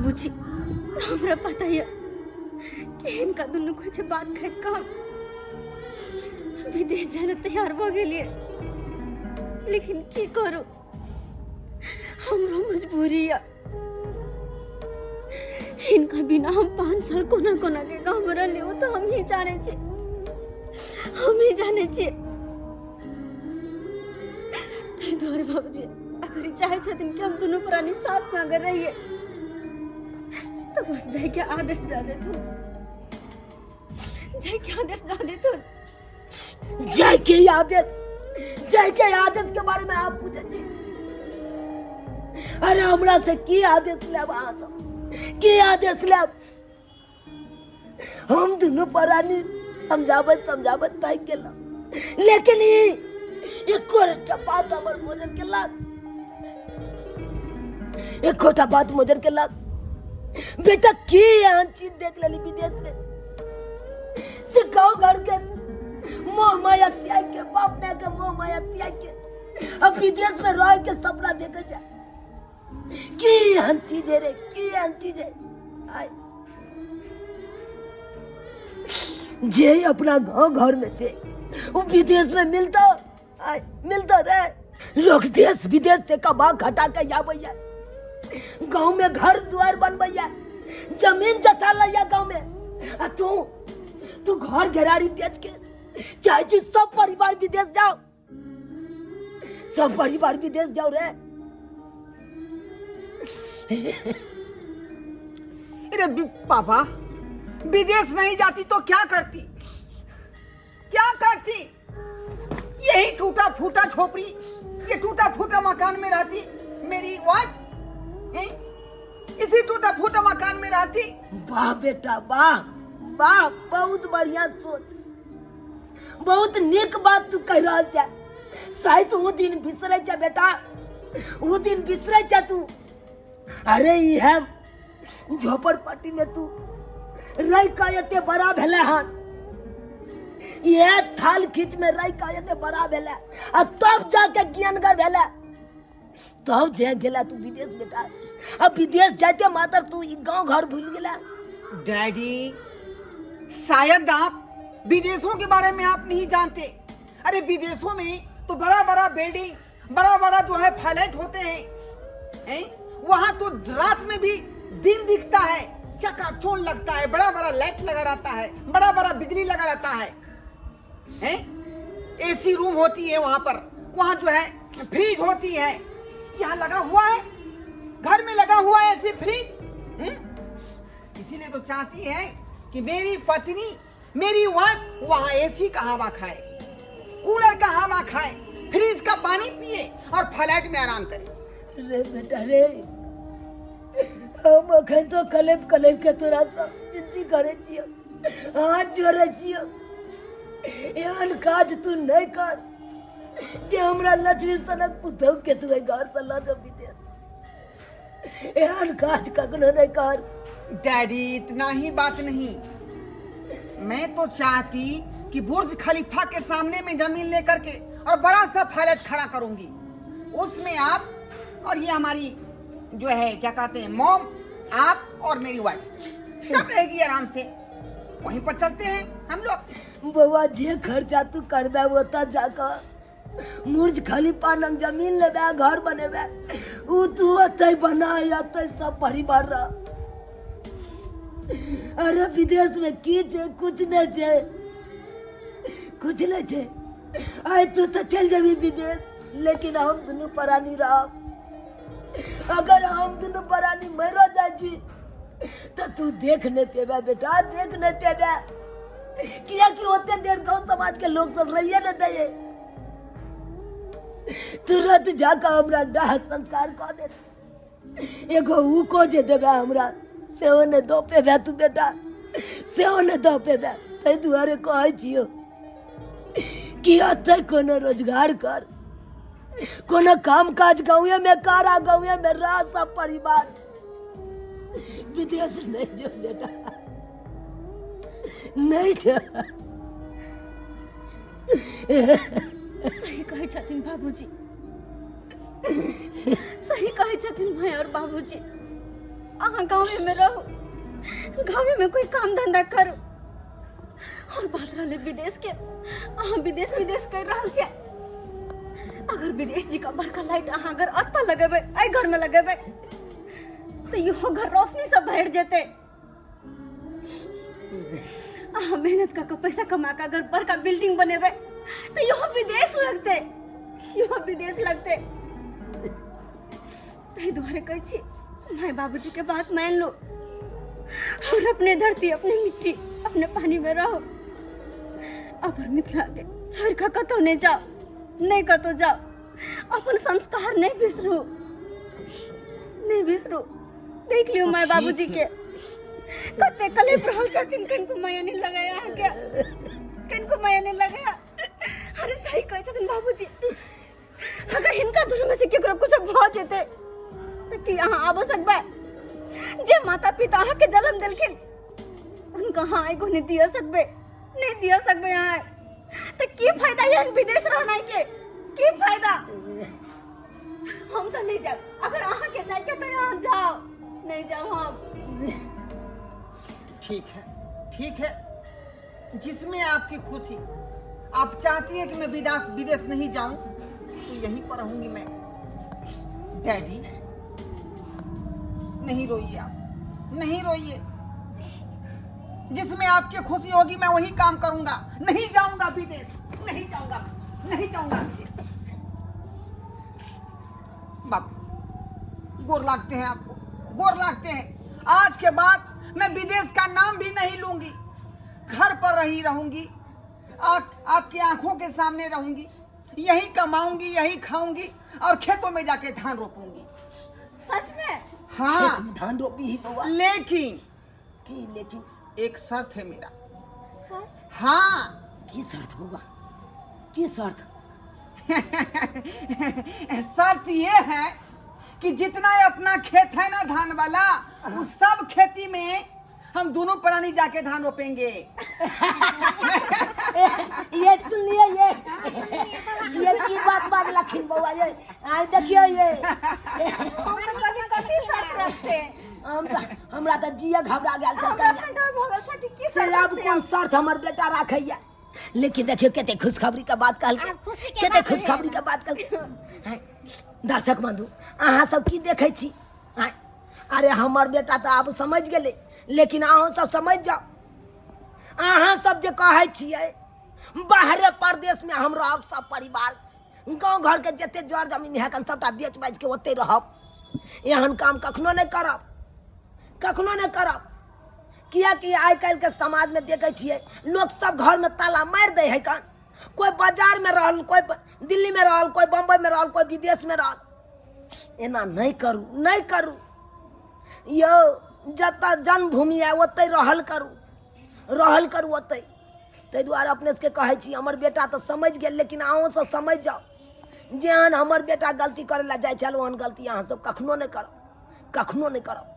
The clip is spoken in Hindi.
बाबूजी, हमरा पता है कि इनका दोनों कोई के बात खट काम विदेश जाने तैयार हो गए, लेकिन की करूं, हमरो मजबूरी है। इनका बिना हम 5 साल कोना कोना के गाँव में रहे हो तो हम ही जाने छे। तोरे बाबूजी अगर चाहे छथिन कि हम दोनों पुरानी सास में अगर रहिए तो बस जाए के आदेश दे देथुन, जय के आदेश के बारे में आप पूछे थी। अरे हमरा से की आदेश लेब, की आदेश लेब? हम दोनों परानी समझावत तय केला, लेकिन एक बात हमर मोजर के लाग, एक खोटा बात मोजर के लाग। बेटा की यहाँ चीज देख लेली विदेश में, से गाँव घर के मोह माया त्याग के, बाप ने के मोह माया त्याग के अब विदेश में रह के सपना देखे जाए। की यहाँ चीजें रे, की यहाँ चीजें आए जे अपना गाँव घर में जे वो विदेश में मिलता रहे। लोग देश विदेश से कमा घटा के आबैया, गाँव में घर द्वार बनबैया, जमीन जथा लिया गाँव में। आ तू घर घेरारी बेच के चाहे छी सब परिवार विदेश जाओ रे। अरे पापा, विदेश नहीं जाती तो क्या करती? यही टूटा फूटा झोपड़ी, ये टूटा फूटा मकान में रहती मेरी वाइफ, इसी टूटा फूटा मकान में रहती। वाह बेटा वाह, बहुत बढ़िया सोच, बहुत नेक बात तू कह रहा है। शायद वो दिन बिसरे जा बेटा, वो दिन बिसरे जा तू। अरे ये झोपड़पट्टी में तू रह का एते बड़ा भेले हन, ये थाल खींच में रह का एते बड़ा भेले, आ तब जाके ज्ञानगर भेले, तब जे गेला तू विदेश बेटा। अब विदेश जाते मात्र तू गांव घर भूल गेला। डैडी, शायद आप विदेशों के बारे में आप नहीं जानते। अरे विदेशों में तो बड़ा बड़ा बिल्डिंग, बड़ा बड़ा जो है फ्लैट होते हैं? वहां तो रात में भी दिन दिखता है, चकाचौंध लगता है, बड़ा बड़ा लाइट लगा रहता है, बड़ा बड़ा बिजली लगा रहता है? एसी रूम होती है वहां पर, वहां जो है फ्रिज होती है, यहाँ लगा हुआ है, घर में लगा हुआ है ऐसे फ्रिज। इसीलिए तो चाहती है कि मेरी पत्नी, मेरी वाइफ वहां एसी का हवा खाए, कूलर का हवा खाए, फ्रिज का पानी पिए और फ्लैट में आराम करे। रे बेटा रे, हम अखन तो कलेब के तोरा सब विनती करे छियो, हाथ जोड़े छियो, एहन काज तू नहीं कर जे हमरा लक्ष्मी सनक पुतौ के तू घर से ला जा विदेश। एहन काज कखनो नहीं कर। डैडी, इतना ही बात नहीं, मैं तो चाहती कि बुर्ज खलीफा के सामने में जमीन लेकर के और बड़ा सा फ्लैट खड़ा करूंगी, उसमें आप और ये हमारी जो है क्या कहते हैं मॉम, आप और मेरी वाइफ सब रहेगी आराम से। वहीं पर चलते हैं हम लोग। बउआ जे खर्चा तू करबे ओता जाकर बुर्ज खलीफा नंग जमीन लेबे, घर बनेबे, उ तू अतै बनाए, अतै सब परिवार रह। अरे विदेश में की छे? कुछ नहीं छे। आय तू तो चल जाबी विदेश, लेकिन हम दोनों परानी रह। अगर हम दोनों परानी मरो जाए छी तो तू देख नहीं पेबे बेटा, देख नहीं पेबे, किया कि होते देर गांव समाज के लोग सब रहिए न दे। तुरंत जाकर हमरा दाह संस्कार कर दे, एगो उ को जे देबे हमरा सेहो ने दो पेबे तू बेटा, सेहो ने दो पेबे। तै दुआरे कहै छियो कि अतै कोनो रोजगार कर, कोनो काम काज गाँव में कर, आ गाँव में रह सब परिवार। विदेश नहीं जो बेटा, नहीं जो। सही कहे छथिन बाबूजी, सही कहे छथिन माय और बाबूजी। अहाँ गाँव में रहो, गाँव में कोई काम धंधा करो। और बात रहे विदेश के, अहाँ विदेश कर रहा छे। अगर विदेश जी का बड़का लाइट अहाँ अगर अत्ता लगेबे, आई घर में लगेबे, तो यो घर रोशनी से भर जेते। अहाँ मेहनत का पैसा कमा के अगर बड़का बिल्डिंग बनेबे, तो यो विदेश लगते, यो विदेश लगते। तै द्वारे कहै छी, माय बाबूजी के बात मान लो और अपने धरती, अपने मिट्टी, अपने पानी में रहो। अब मिथिला के छोड़ के कतो नहीं जाओ, नहीं कतो जाओ। अपन संस्कार नहीं बिसरू, नहीं बिसरू। देख लियो माय बाबूजी के कते कलेप रहल छथिन, कनको माया नहीं लगाया क्या, कनको माया नहीं लगाया। अरे सही कहै छथिन बाबूजी, अगर हिनका दोनों में से केकरो कुछ भ जेते त की अहाँ आबो सकबे? जे माता पिता अहाँ के जन्म देलखिन उनका हाँ एगो नहीं दिया सकबे, नहीं दिया सकबे यहाँ। तो की फायदा यहाँ विदेश रहना के, की फायदा? हम तो नहीं जाओ, अगर अहाँ के जाए के तो यहाँ जाओ, नहीं जाओ हम। ठीक है, जिसमें आपकी खुशी। आप चाहती हैं कि मैं विदेश नहीं जाऊं, तो यहीं पर रहूंगी मैं। डैडी नहीं रोइए, आप नहीं रोइए। जिसमें आपकी खुशी होगी मैं वही काम करूंगा। नहीं जाऊंगा विदेश, नहीं जाऊंगा विदेश। बाबू गोर लागते हैं आपको, गोर लागते हैं। आज के बाद मैं विदेश का नाम भी नहीं लूंगी, घर पर ही रहूंगी, आपकी आंखों के सामने रहूंगी, यही कमाऊंगी, यही खाऊंगी और खेतों में जाके धान रोपूंगी। सच में? हाँ, खेत में धान रोपी ही बउआ। लेकिन एक शर्त है मेरा। शर्त? हाँ। की शर्त बउआ, की शर्त? शर्त ये है कि जितना अपना खेत है ना धान वाला, उस सब खेती में हम दोनों प्राणी जाके धान रोपेंगे। ये सुन लिया, ये की बात लखीन बउआ, ये आई देखियो ये। हम तो कथी शर्त रखते? हमरा तो जिया घबरा गेल चल। अब कौन शर्त हमर बेटा राखैया? लेकिन देखियो केते खुशखबरी का बात कहल, केते खुशखबरी का बात कहल। दर्शक बंधु, अहाँ सब की देखै छी? अरे हमर बेटा तो आब समझ गेले, लेकिन अहाँ सब समझ जाओ। अहाँ सब जे कहै छियै बाहरे परदेश में हमरा सब परिवार, गाँव घर के जते जर जमीन है कन सबटा बेच बाच के ओते रहब। एहन काम कखनो नहीं करब, कखनो नहीं करब। किया कि आइ काल्हि के समाज में देखे छियै लोग सब घर में ताला मार दे है कन। कोई बाजार में रहल, कोई दिल्ली में रहल, कोई बम्बई में रहल, कोई विदेश में रहल। एना नहीं करू, नहीं करू। यो जता जन्मभूमि है ओते रहल करू ओते। ताहि दुआरे अपने से कहै छी, हमर बेटा तो समझ गेल, लेकिन अहूँ सब समझ जाओ। जेहन हमर बेटा गलती करे ला जाइ छल ओहन गलती अहाँ सब कखनो नहीं करब, कखनो नहीं करब।